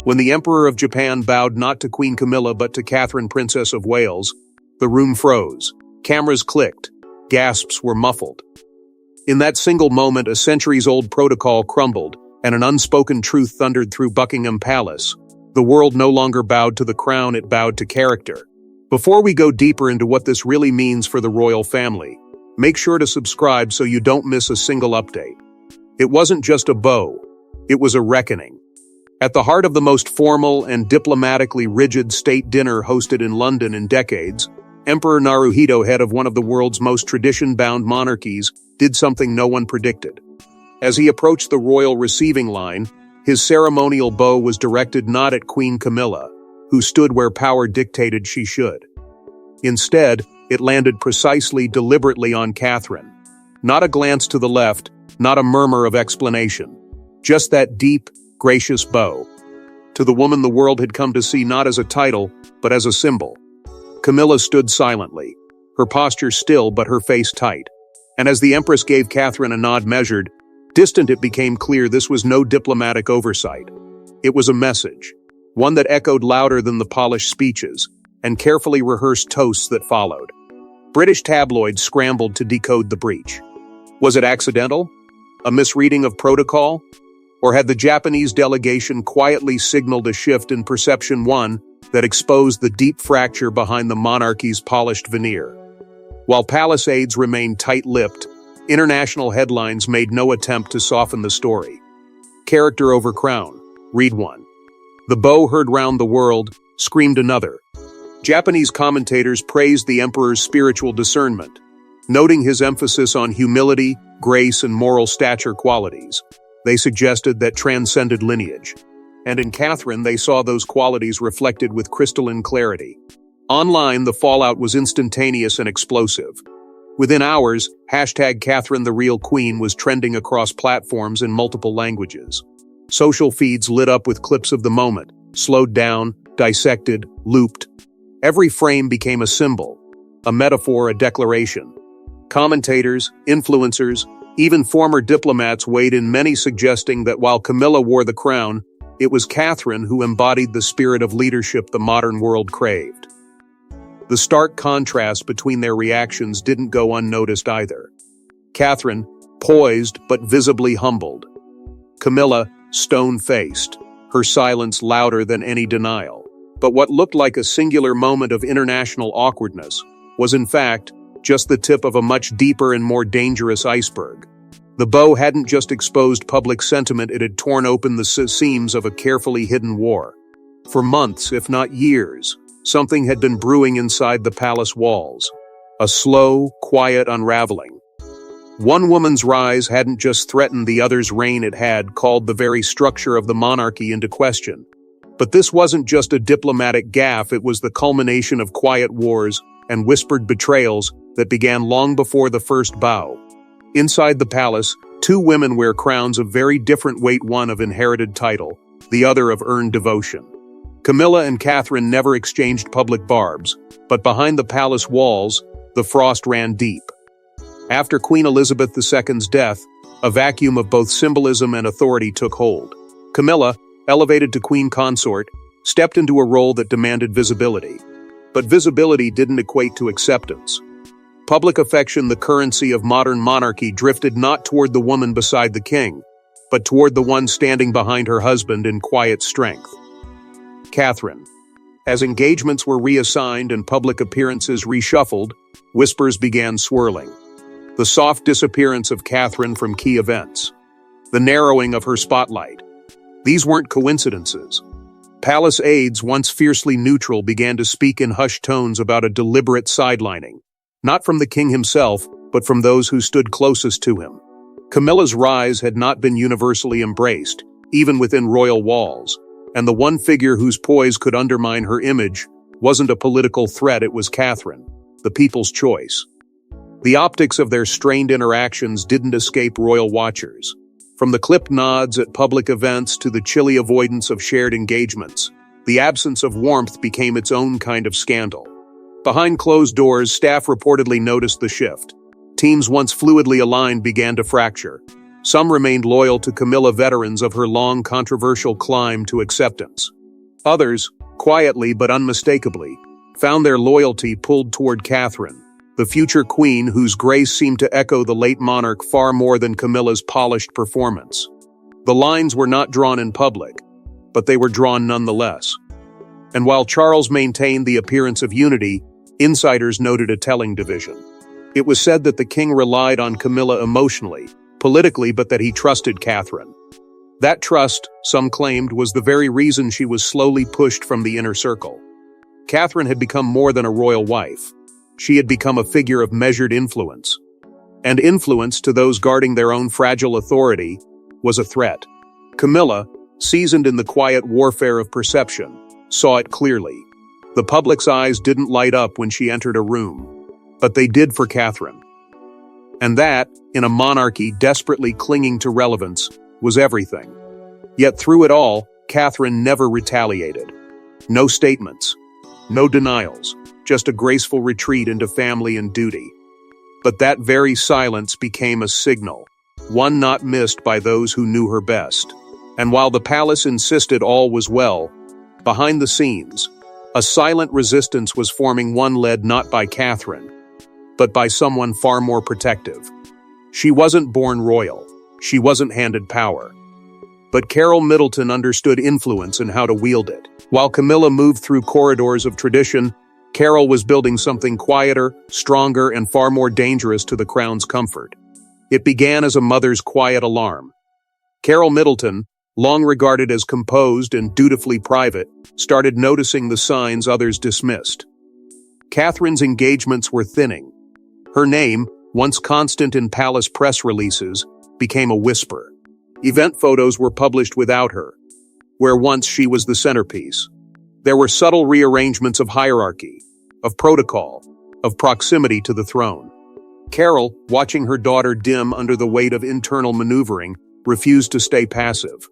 When the Emperor of Japan bowed not to Queen Camilla but to Catherine, Princess of Wales, the room froze. Cameras clicked. Gasps were muffled. In that single moment, a centuries-old protocol crumbled, and an unspoken truth thundered through Buckingham Palace. The world no longer bowed to the crown, it bowed to character. Before we go deeper into what this really means for the royal family, make sure to subscribe so you don't miss a single update. It wasn't just a bow, it was a reckoning. At the heart of the most formal and diplomatically rigid state dinner hosted in London in decades, Emperor Naruhito, head of one of the world's most tradition-bound monarchies, did something no one predicted. As he approached the royal receiving line, his ceremonial bow was directed not at Queen Camilla, who stood where power dictated she should. Instead, it landed precisely, deliberately on Catherine. Not a glance to the left, not a murmur of explanation. Just that deep, gracious bow. To the woman the world had come to see not as a title, but as a symbol. Camilla stood silently, her posture still but her face tight. And as the Empress gave Catherine a nod measured, distant, it became clear this was no diplomatic oversight. It was a message, one that echoed louder than the polished speeches and carefully rehearsed toasts that followed. British tabloids scrambled to decode the breach. Was it accidental? A misreading of protocol? Or had the Japanese delegation quietly signaled a shift in perception, one that exposed the deep fracture behind the monarchy's polished veneer? While palace aides remained tight-lipped, international headlines made no attempt to soften the story. Character over crown, read one. The bow heard round the world, screamed another. Japanese commentators praised the emperor's spiritual discernment, noting his emphasis on humility, grace, and moral stature qualities. They suggested that transcended lineage. And in Catherine, they saw those qualities reflected with crystalline clarity. Online, the fallout was instantaneous and explosive. Within hours, #Catherine the Real Queen was trending across platforms in multiple languages. Social feeds lit up with clips of the moment, slowed down, dissected, looped. Every frame became a symbol, a metaphor, a declaration. Commentators, influencers, even former diplomats weighed in, many suggesting that while Camilla wore the crown, it was Catherine who embodied the spirit of leadership the modern world craved. The stark contrast between their reactions didn't go unnoticed either. Catherine, poised but visibly humbled. Camilla, stone-faced, her silence louder than any denial. But what looked like a singular moment of international awkwardness was in fact just the tip of a much deeper and more dangerous iceberg. The bow hadn't just exposed public sentiment, it had torn open the seams of a carefully hidden war. For months, if not years, something had been brewing inside the palace walls. A slow, quiet unraveling. One woman's rise hadn't just threatened the other's reign, it had called the very structure of the monarchy into question. But this wasn't just a diplomatic gaffe, it was the culmination of quiet wars and whispered betrayals that began long before the first bow. Inside the palace, two women wear crowns of very different weight, one of inherited title, the other of earned devotion. Camilla and Catherine never exchanged public barbs, but behind the palace walls, the frost ran deep. After Queen Elizabeth II's death, a vacuum of both symbolism and authority took hold. Camilla, elevated to queen consort, stepped into a role that demanded visibility. But visibility didn't equate to acceptance. Public affection, the currency of modern monarchy, drifted not toward the woman beside the king, but toward the one standing behind her husband in quiet strength. Catherine. As engagements were reassigned and public appearances reshuffled, whispers began swirling. The soft disappearance of Catherine from key events. The narrowing of her spotlight. These weren't coincidences. Palace aides, once fiercely neutral, began to speak in hushed tones about a deliberate sidelining. Not from the king himself, but from those who stood closest to him. Camilla's rise had not been universally embraced, even within royal walls, and the one figure whose poise could undermine her image wasn't a political threat, it was Catherine, the people's choice. The optics of their strained interactions didn't escape royal watchers. From the clipped nods at public events to the chilly avoidance of shared engagements, the absence of warmth became its own kind of scandal. Behind closed doors, staff reportedly noticed the shift. Teams once fluidly aligned began to fracture. Some remained loyal to Camilla, veterans of her long controversial climb to acceptance. Others, quietly but unmistakably, found their loyalty pulled toward Catherine, the future queen whose grace seemed to echo the late monarch far more than Camilla's polished performance. The lines were not drawn in public, but they were drawn nonetheless. And while Charles maintained the appearance of unity, insiders noted a telling division. It was said that the king relied on Camilla emotionally, politically, but that he trusted Catherine. That trust, some claimed, was the very reason she was slowly pushed from the inner circle. Catherine had become more than a royal wife. She had become a figure of measured influence. And influence, to those guarding their own fragile authority, was a threat. Camilla, seasoned in the quiet warfare of perception, saw it clearly. The public's eyes didn't light up when she entered a room, but they did for Catherine. And that, in a monarchy desperately clinging to relevance, was everything. Yet through it all, Catherine never retaliated. No statements, no denials, just a graceful retreat into family and duty. But that very silence became a signal, one not missed by those who knew her best. And while the palace insisted all was well, behind the scenes, a silent resistance was forming, one led not by Catherine, but by someone far more protective. She wasn't born royal. She wasn't handed power. But Carol Middleton understood influence and how to wield it. While Camilla moved through corridors of tradition, Carol was building something quieter, stronger, and far more dangerous to the crown's comfort. It began as a mother's quiet alarm. Carol Middleton, long regarded as composed and dutifully private, started noticing the signs others dismissed. Catherine's engagements were thinning. Her name, once constant in palace press releases, became a whisper. Event photos were published without her, where once she was the centerpiece. There were subtle rearrangements of hierarchy, of protocol, of proximity to the throne. Carol, watching her daughter dim under the weight of internal maneuvering, refused to stay passive.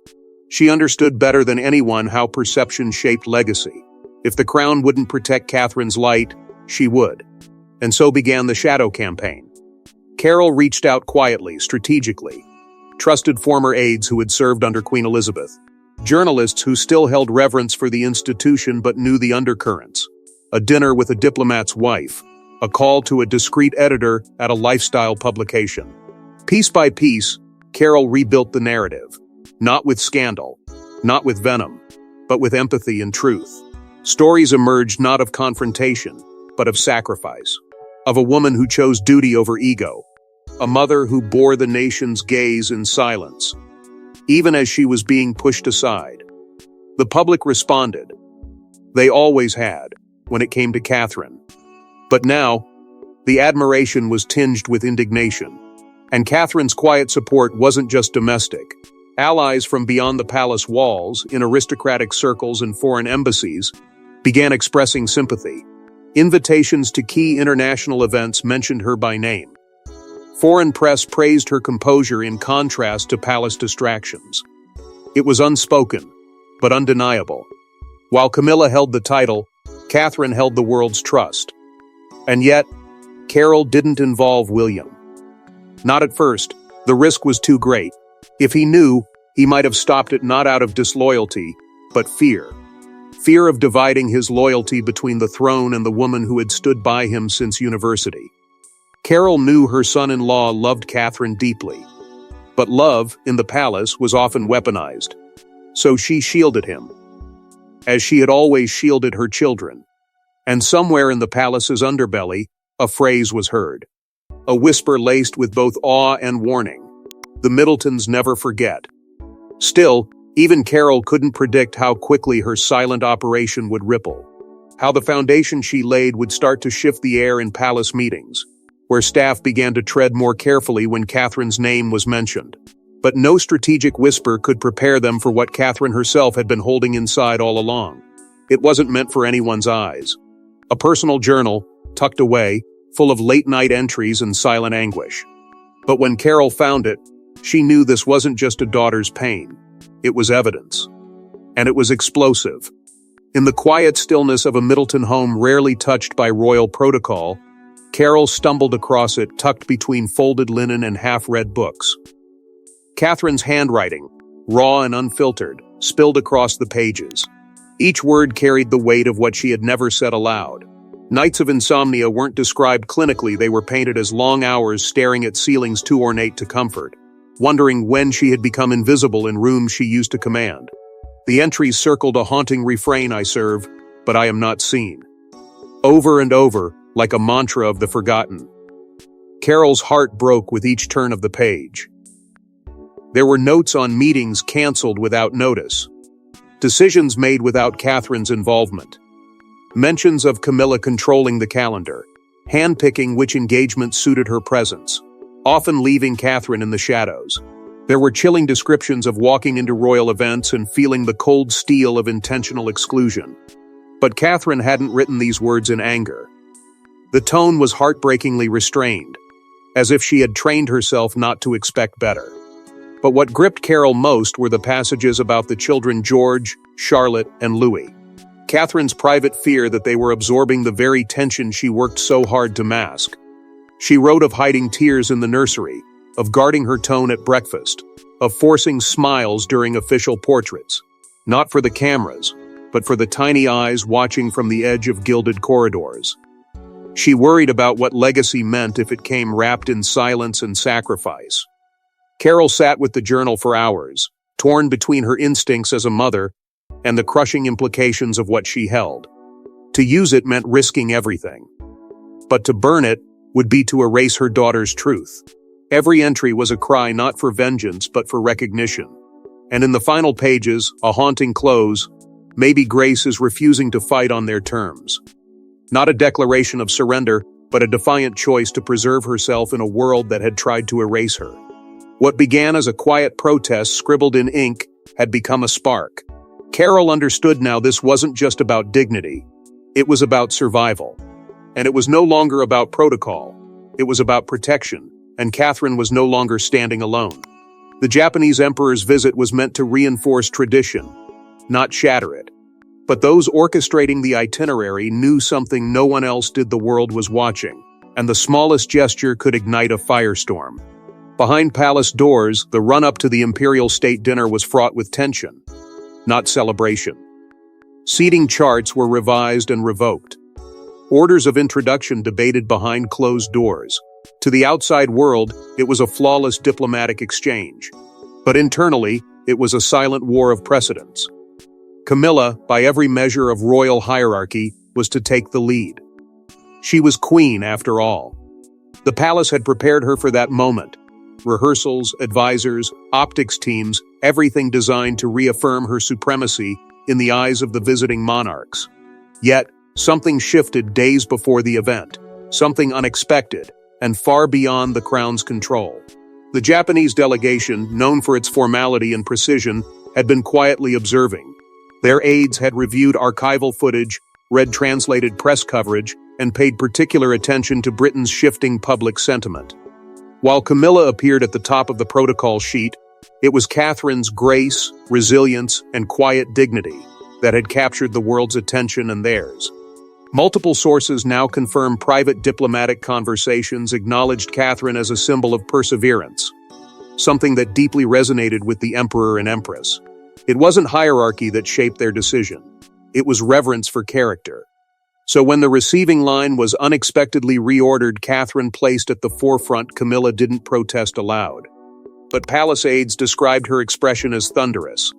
She understood better than anyone how perception shaped legacy. If the crown wouldn't protect Catherine's light, she would. And so began the shadow campaign. Carol reached out quietly, strategically. Trusted former aides who had served under Queen Elizabeth. Journalists who still held reverence for the institution but knew the undercurrents. A dinner with a diplomat's wife. A call to a discreet editor at a lifestyle publication. Piece by piece, Carol rebuilt the narrative. Not with scandal, not with venom, but with empathy and truth. Stories emerged not of confrontation, but of sacrifice. Of a woman who chose duty over ego. A mother who bore the nation's gaze in silence, even as she was being pushed aside. The public responded. They always had, when it came to Catherine. But now, the admiration was tinged with indignation. And Catherine's quiet support wasn't just domestic. Allies from beyond the palace walls, in aristocratic circles and foreign embassies, began expressing sympathy. Invitations to key international events mentioned her by name. Foreign press praised her composure in contrast to palace distractions. It was unspoken, but undeniable. While Camilla held the title, Catherine held the world's trust. And yet, Carol didn't involve William. Not at first. The risk was too great. If he knew, he might have stopped it not out of disloyalty, but fear. Fear of dividing his loyalty between the throne and the woman who had stood by him since university. Carol knew her son-in-law loved Catherine deeply. But love, in the palace, was often weaponized. So she shielded him, as she had always shielded her children. And somewhere in the palace's underbelly, a phrase was heard. A whisper laced with both awe and warning. The Middletons never forget. Still, even Carol couldn't predict how quickly her silent operation would ripple. How the foundation she laid would start to shift the air in palace meetings, where staff began to tread more carefully when Catherine's name was mentioned. But no strategic whisper could prepare them for what Catherine herself had been holding inside all along. It wasn't meant for anyone's eyes. A personal journal, tucked away, full of late-night entries and silent anguish. But when Carol found it, she knew this wasn't just a daughter's pain. It was evidence. And it was explosive. In the quiet stillness of a Middleton home rarely touched by royal protocol, Carol stumbled across it tucked between folded linen and half-read books. Catherine's handwriting, raw and unfiltered, spilled across the pages. Each word carried the weight of what she had never said aloud. Nights of insomnia weren't described clinically, they were painted as long hours staring at ceilings too ornate to comfort, wondering when she had become invisible in rooms she used to command. The entries circled a haunting refrain: "I serve, but I am not seen." Over and over, like a mantra of the forgotten. Carol's heart broke with each turn of the page. There were notes on meetings canceled without notice, decisions made without Catherine's involvement, mentions of Camilla controlling the calendar, handpicking which engagements suited her presence, often leaving Catherine in the shadows. There were chilling descriptions of walking into royal events and feeling the cold steel of intentional exclusion. But Catherine hadn't written these words in anger. The tone was heartbreakingly restrained, as if she had trained herself not to expect better. But what gripped Carol most were the passages about the children George, Charlotte, and Louis. Catherine's private fear that they were absorbing the very tension she worked so hard to mask. She wrote of hiding tears in the nursery, of guarding her tone at breakfast, of forcing smiles during official portraits, not for the cameras, but for the tiny eyes watching from the edge of gilded corridors. She worried about what legacy meant if it came wrapped in silence and sacrifice. Carol sat with the journal for hours, torn between her instincts as a mother and the crushing implications of what she held. To use it meant risking everything. But to burn it would be to erase her daughter's truth. Every entry was a cry not for vengeance but for recognition. And in the final pages, a haunting close: "Maybe Grace is refusing to fight on their terms." Not a declaration of surrender, but a defiant choice to preserve herself in a world that had tried to erase her. What began as a quiet protest scribbled in ink had become a spark. Carol understood now this wasn't just about dignity. It was about survival. And it was no longer about protocol. It was about protection, and Catherine was no longer standing alone. The Japanese emperor's visit was meant to reinforce tradition, not shatter it. But those orchestrating the itinerary knew something no one else did. The world was watching, and the smallest gesture could ignite a firestorm. Behind palace doors, the run-up to the imperial state dinner was fraught with tension, not celebration. Seating charts were revised and revoked. Orders of introduction debated behind closed doors. To the outside world, it was a flawless diplomatic exchange. But internally, it was a silent war of precedence. Camilla, by every measure of royal hierarchy, was to take the lead. She was queen, after all. The palace had prepared her for that moment. Rehearsals, advisors, optics teams, everything designed to reaffirm her supremacy in the eyes of the visiting monarchs. Yet, something shifted days before the event, something unexpected, and far beyond the crown's control. The Japanese delegation, known for its formality and precision, had been quietly observing. Their aides had reviewed archival footage, read translated press coverage, and paid particular attention to Britain's shifting public sentiment. While Camilla appeared at the top of the protocol sheet, it was Catherine's grace, resilience, and quiet dignity that had captured the world's attention and theirs. Multiple sources now confirm private diplomatic conversations acknowledged Catherine as a symbol of perseverance, something that deeply resonated with the emperor and empress. It wasn't hierarchy that shaped their decision. It was reverence for character. So when the receiving line was unexpectedly reordered, Catherine placed at the forefront, Camilla didn't protest aloud. But palace aides described her expression as thunderous.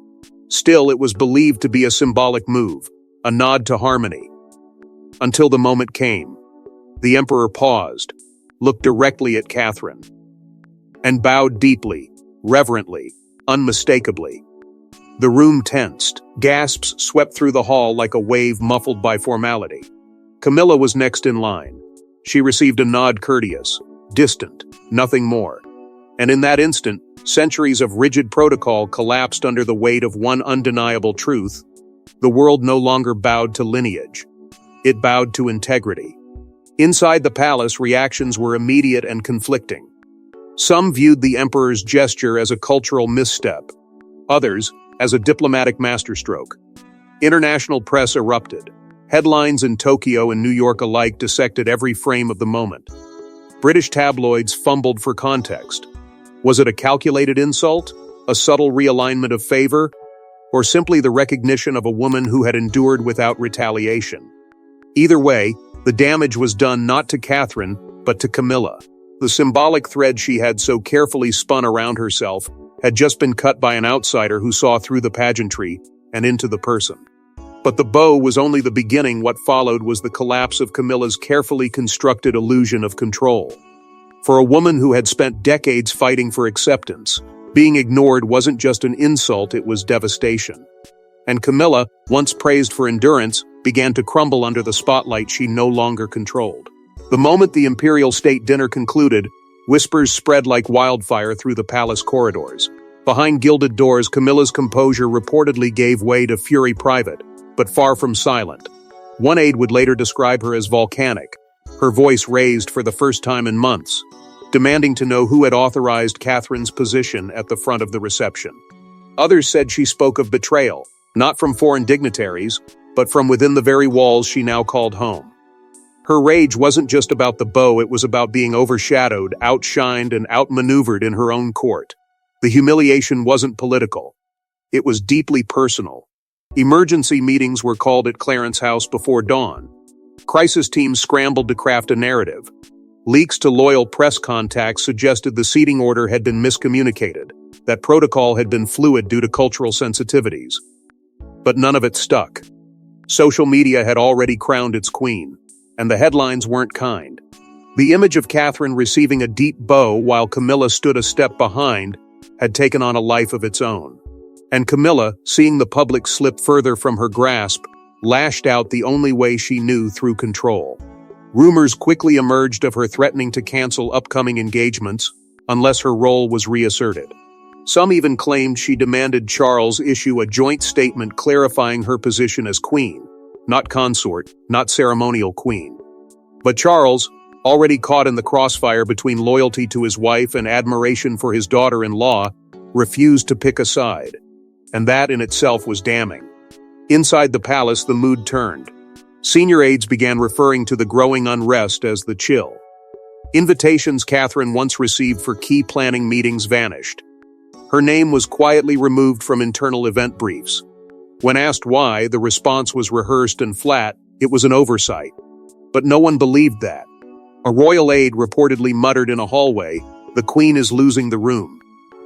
Still, it was believed to be a symbolic move, a nod to harmony. Until the moment came. The emperor paused, looked directly at Catherine, and bowed deeply, reverently, unmistakably. The room tensed. Gasps swept through the hall like a wave muffled by formality. Camilla was next in line. She received a nod, courteous, distant, nothing more. And in that instant, centuries of rigid protocol collapsed under the weight of one undeniable truth. The world no longer bowed to lineage. It bowed to integrity. Inside the palace, reactions were immediate and conflicting. Some viewed the emperor's gesture as a cultural misstep. Others, as a diplomatic masterstroke. International press erupted. Headlines in Tokyo and New York alike dissected every frame of the moment. British tabloids fumbled for context. Was it a calculated insult, a subtle realignment of favor, or simply the recognition of a woman who had endured without retaliation? Either way, the damage was done not to Catherine, but to Camilla. The symbolic thread she had so carefully spun around herself had just been cut by an outsider who saw through the pageantry and into the person. But the bow was only the beginning. What followed was the collapse of Camilla's carefully constructed illusion of control. For a woman who had spent decades fighting for acceptance, being ignored wasn't just an insult, it was devastation. And Camilla, once praised for endurance, began to crumble under the spotlight she no longer controlled. The moment the imperial state dinner concluded, whispers spread like wildfire through the palace corridors. Behind gilded doors, Camilla's composure reportedly gave way to fury private, but far from silent. One aide would later describe her as volcanic, her voice raised for the first time in months, demanding to know who had authorized Catherine's position at the front of the reception. Others said she spoke of betrayal, not from foreign dignitaries, but from within the very walls she now called home. Her rage wasn't just about the bow, it was about being overshadowed, outshined, and outmaneuvered in her own court. The humiliation wasn't political. It was deeply personal. Emergency meetings were called at Clarence House before dawn. Crisis teams scrambled to craft a narrative. Leaks to loyal press contacts suggested the seating order had been miscommunicated, that protocol had been fluid due to cultural sensitivities. But none of it stuck. Social media had already crowned its queen, and the headlines weren't kind. The image of Catherine receiving a deep bow while Camilla stood a step behind had taken on a life of its own. And Camilla, seeing the public slip further from her grasp, lashed out the only way she knew, through control. Rumors quickly emerged of her threatening to cancel upcoming engagements unless her role was reasserted. Some even claimed she demanded Charles issue a joint statement clarifying her position as queen, not consort, not ceremonial queen. But Charles, already caught in the crossfire between loyalty to his wife and admiration for his daughter-in-law, refused to pick a side. And that in itself was damning. Inside the palace, the mood turned. Senior aides began referring to the growing unrest as the chill. Invitations Catherine once received for key planning meetings vanished. Her name was quietly removed from internal event briefs. When asked why, the response was rehearsed and flat: it was an oversight. But no one believed that. A royal aide reportedly muttered in a hallway, "The Queen is losing the room,"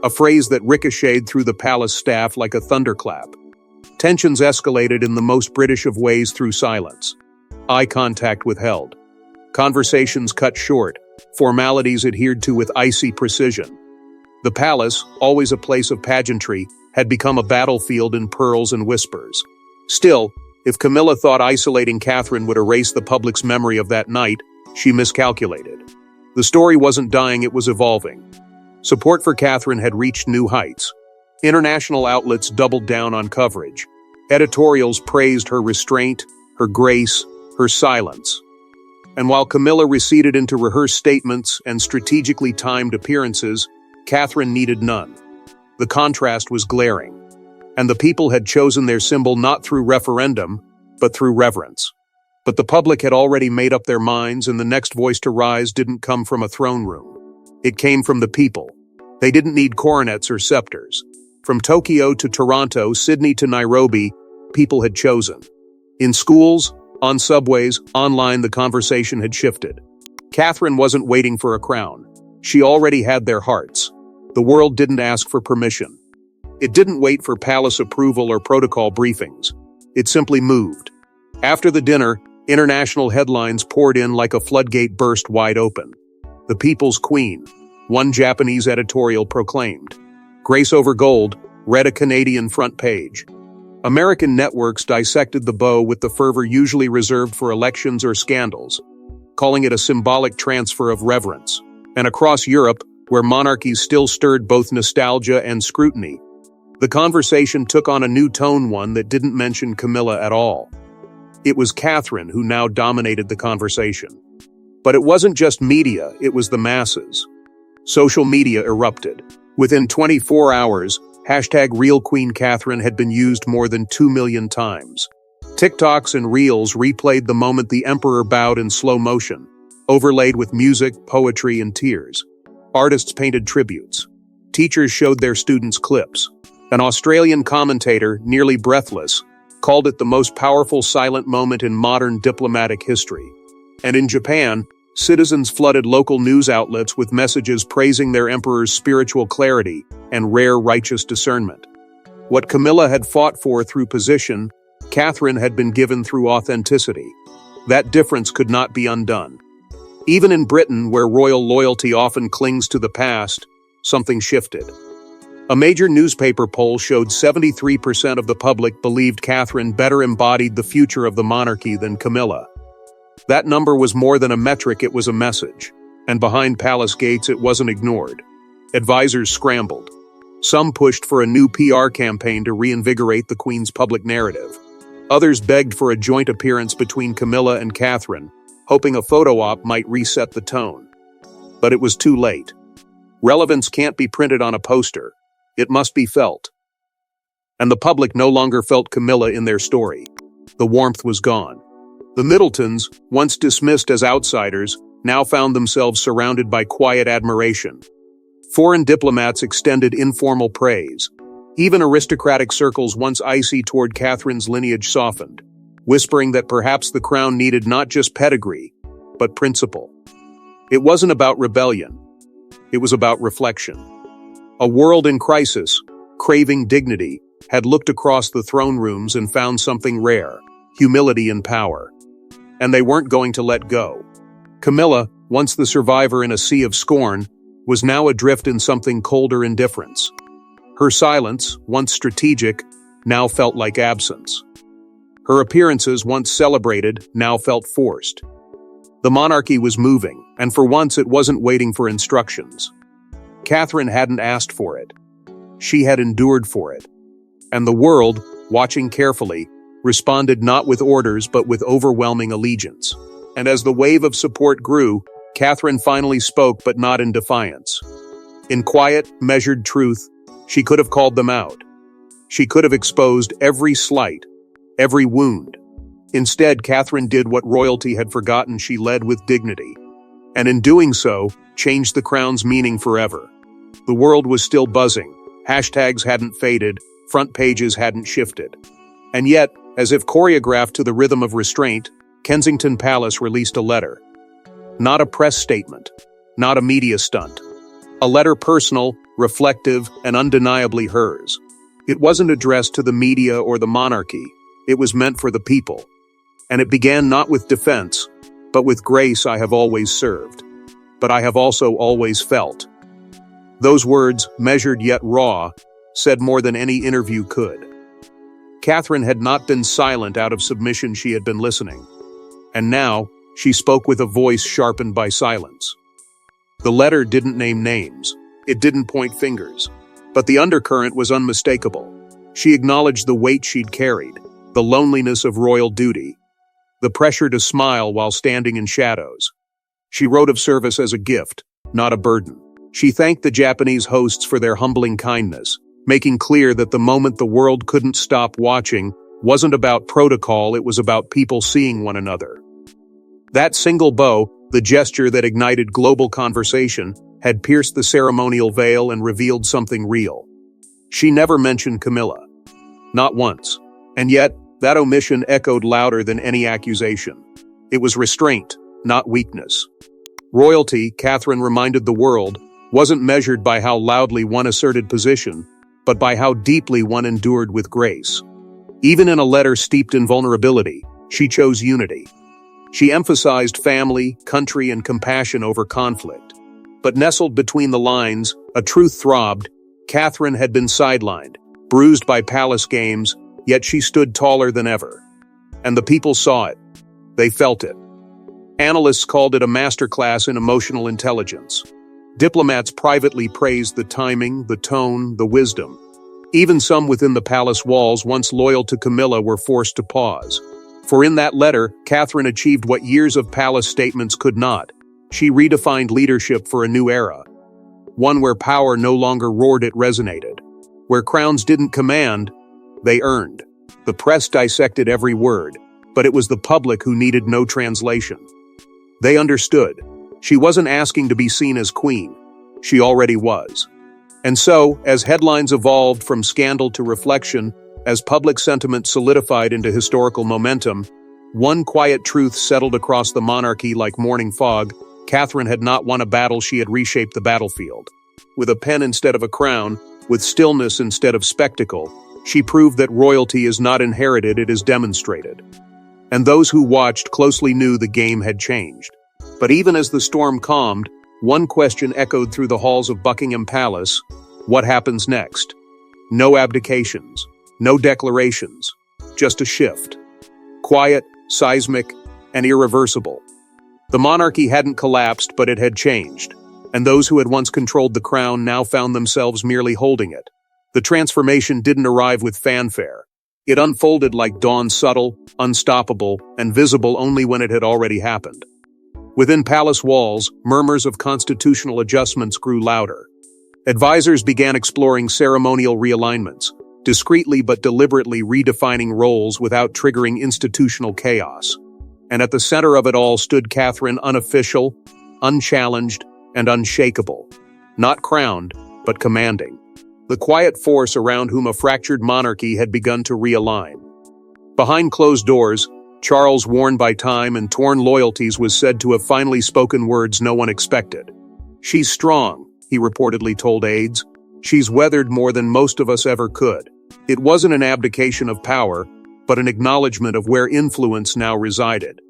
a phrase that ricocheted through the palace staff like a thunderclap. Tensions escalated in the most British of ways, through silence. Eye contact withheld. Conversations cut short, formalities adhered to with icy precision. The palace, always a place of pageantry, had become a battlefield in pearls and whispers. Still, if Camilla thought isolating Catherine would erase the public's memory of that night, she miscalculated. The story wasn't dying, it was evolving. Support for Catherine had reached new heights. International outlets doubled down on coverage. Editorials praised her restraint, her grace, her silence. And while Camilla receded into rehearsed statements and strategically timed appearances, Catherine needed none. The contrast was glaring. And the people had chosen their symbol not through referendum, but through reverence. But the public had already made up their minds, and the next voice to rise didn't come from a throne room. It came from the people. They didn't need coronets or scepters. From Tokyo to Toronto, Sydney to Nairobi, people had chosen. In schools, on subways, online, the conversation had shifted. Catherine wasn't waiting for a crown. She already had their hearts. The world didn't ask for permission. It didn't wait for palace approval or protocol briefings. It simply moved. After the dinner, international headlines poured in like a floodgate burst wide open. "The People's Queen," one Japanese editorial proclaimed. "Grace over gold," read a Canadian front page. American networks dissected the bow with the fervor usually reserved for elections or scandals, calling it a symbolic transfer of reverence. And across Europe, where monarchies still stirred both nostalgia and scrutiny, the conversation took on a new tone, one that didn't mention Camilla at all. It was Catherine who now dominated the conversation. But it wasn't just media, it was the masses. Social media erupted. Within 24 hours, #RealQueenCatherine had been used more than 2 million times. TikToks and Reels replayed the moment the emperor bowed in slow motion, overlaid with music, poetry, and tears. Artists painted tributes. Teachers showed their students clips. An Australian commentator, nearly breathless, called it the most powerful silent moment in modern diplomatic history. And in Japan, citizens flooded local news outlets with messages praising their emperor's spiritual clarity and rare righteous discernment. What Camilla had fought for through position, Catherine had been given through authenticity. That difference could not be undone. Even in Britain, where royal loyalty often clings to the past, something shifted. A major newspaper poll showed 73% of the public believed Catherine better embodied the future of the monarchy than Camilla. That number was more than a metric, it was a message. And behind palace gates, it wasn't ignored. Advisors scrambled. Some pushed for a new PR campaign to reinvigorate the Queen's public narrative. Others begged for a joint appearance between Camilla and Catherine, hoping a photo op might reset the tone. But it was too late. Relevance can't be printed on a poster. It must be felt. And the public no longer felt Camilla in their story. The warmth was gone. The Middletons, once dismissed as outsiders, now found themselves surrounded by quiet admiration. Foreign diplomats extended informal praise. Even aristocratic circles once icy toward Catherine's lineage softened, whispering that perhaps the crown needed not just pedigree, but principle. It wasn't about rebellion. It was about reflection. A world in crisis, craving dignity, had looked across the throne rooms and found something rare: humility and power. And they weren't going to let go. Camilla, once the survivor in a sea of scorn, was now adrift in something colder: indifference. Her silence, once strategic, now felt like absence. Her appearances, once celebrated, now felt forced. The monarchy was moving, and for once it wasn't waiting for instructions. Catherine hadn't asked for it. She had endured for it. And the world, watching carefully, responded not with orders but with overwhelming allegiance. And as the wave of support grew, Catherine finally spoke, but not in defiance. In quiet, measured truth, she could have called them out. She could have exposed every slight, every wound. Instead, Catherine did what royalty had forgotten: she led with dignity. And in doing so, changed the crown's meaning forever. The world was still buzzing. Hashtags hadn't faded, front pages hadn't shifted. And yet, as if choreographed to the rhythm of restraint, Kensington Palace released a letter. Not a press statement, not a media stunt. A letter personal, reflective, and undeniably hers. It wasn't addressed to the media or the monarchy. It was meant for the people. And it began not with defense, but with grace I have always served. But I have also always felt. Those words, measured yet raw, said more than any interview could. Catherine had not been silent out of submission, she had been listening. And now, she spoke with a voice sharpened by silence. The letter didn't name names. It didn't point fingers. But the undercurrent was unmistakable. She acknowledged the weight she'd carried, the loneliness of royal duty, the pressure to smile while standing in shadows. She wrote of service as a gift, not a burden. She thanked the Japanese hosts for their humbling kindness, making clear that the moment the world couldn't stop watching wasn't about protocol, it was about people seeing one another. That single bow, the gesture that ignited global conversation, had pierced the ceremonial veil and revealed something real. She never mentioned Camilla. Not once. And yet, that omission echoed louder than any accusation. It was restraint, not weakness. Royalty, Catherine reminded the world, wasn't measured by how loudly one asserted position, but by how deeply one endured with grace. Even in a letter steeped in vulnerability, she chose unity. She emphasized family, country, and compassion over conflict. But nestled between the lines, a truth throbbed. Catherine had been sidelined, bruised by palace games, yet she stood taller than ever. And the people saw it. They felt it. Analysts called it a masterclass in emotional intelligence. Diplomats privately praised the timing, the tone, the wisdom. Even some within the palace walls, once loyal to Camilla, were forced to pause. For in that letter, Catherine achieved what years of palace statements could not. She redefined leadership for a new era. One where power no longer roared, it resonated. Where crowns didn't command, they earned. The press dissected every word, but it was the public who needed no translation. They understood. She wasn't asking to be seen as queen. She already was. And so, as headlines evolved from scandal to reflection, as public sentiment solidified into historical momentum, one quiet truth settled across the monarchy like morning fog: Catherine had not won a battle, she had reshaped the battlefield. With a pen instead of a crown, with stillness instead of spectacle, she proved that royalty is not inherited, it is demonstrated. And those who watched closely knew the game had changed. But even as the storm calmed, one question echoed through the halls of Buckingham Palace: what happens next? No abdications, no declarations, just a shift. Quiet, seismic, and irreversible. The monarchy hadn't collapsed, but it had changed, and those who had once controlled the crown now found themselves merely holding it. The transformation didn't arrive with fanfare. It unfolded like dawn, subtle, unstoppable, and visible only when it had already happened. Within palace walls, murmurs of constitutional adjustments grew louder. Advisors began exploring ceremonial realignments, discreetly but deliberately redefining roles without triggering institutional chaos. And at the center of it all stood Catherine, unofficial, unchallenged, and unshakable. Not crowned, but commanding. The quiet force around whom a fractured monarchy had begun to realign. Behind closed doors, Charles, worn by time and torn loyalties, was said to have finally spoken words no one expected. "She's strong," he reportedly told aides. "She's weathered more than most of us ever could." It wasn't an abdication of power, but an acknowledgement of where influence now resided.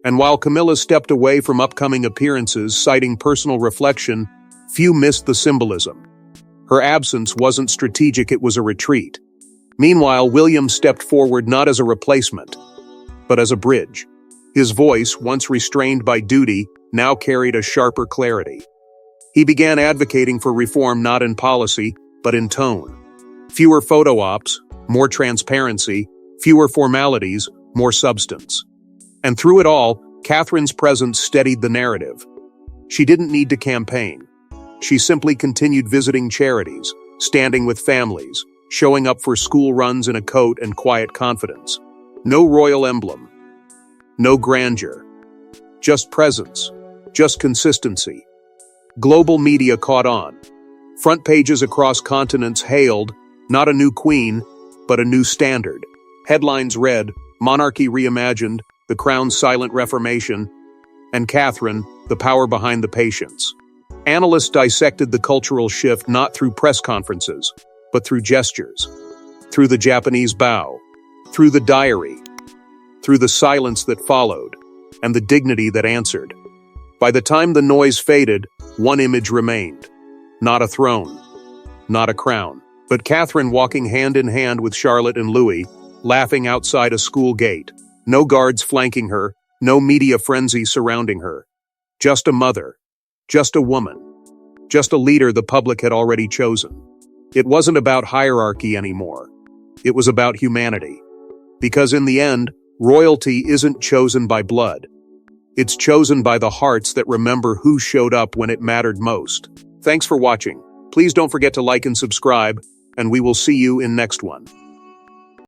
And while Camilla stepped away from upcoming appearances, citing personal reflection, few missed the symbolism. Her absence wasn't strategic, it was a retreat. Meanwhile, William stepped forward not as a replacement, but as a bridge. His voice, once restrained by duty, now carried a sharper clarity. He began advocating for reform not in policy, but in tone. Fewer photo ops, more transparency; fewer formalities, more substance. And through it all, Catherine's presence steadied the narrative. She didn't need to campaign. She simply continued visiting charities, standing with families, showing up for school runs in a coat and quiet confidence. No royal emblem. No grandeur. Just presence. Just consistency. Global media caught on. Front pages across continents hailed, not a new queen, but a new standard. Headlines read, "Monarchy Reimagined," "The Crown's Silent Reformation," and "Catherine, the Power Behind the Patience." Analysts dissected the cultural shift not through press conferences, but through gestures. Through the Japanese bow. Through the diary. Through the silence that followed, and the dignity that answered. By the time the noise faded, one image remained. Not a throne. Not a crown. But Catherine walking hand in hand with Charlotte and Louis, laughing outside a school gate. No guards flanking her, no media frenzy surrounding her. Just a mother. Just a woman. Just a leader the public had already chosen. It wasn't about hierarchy anymore. It was about humanity. Because in the end, royalty isn't chosen by blood. It's chosen by the hearts that remember who showed up when it mattered most. Thanks for watching. Please don't forget to like and subscribe, and we will see you in next one.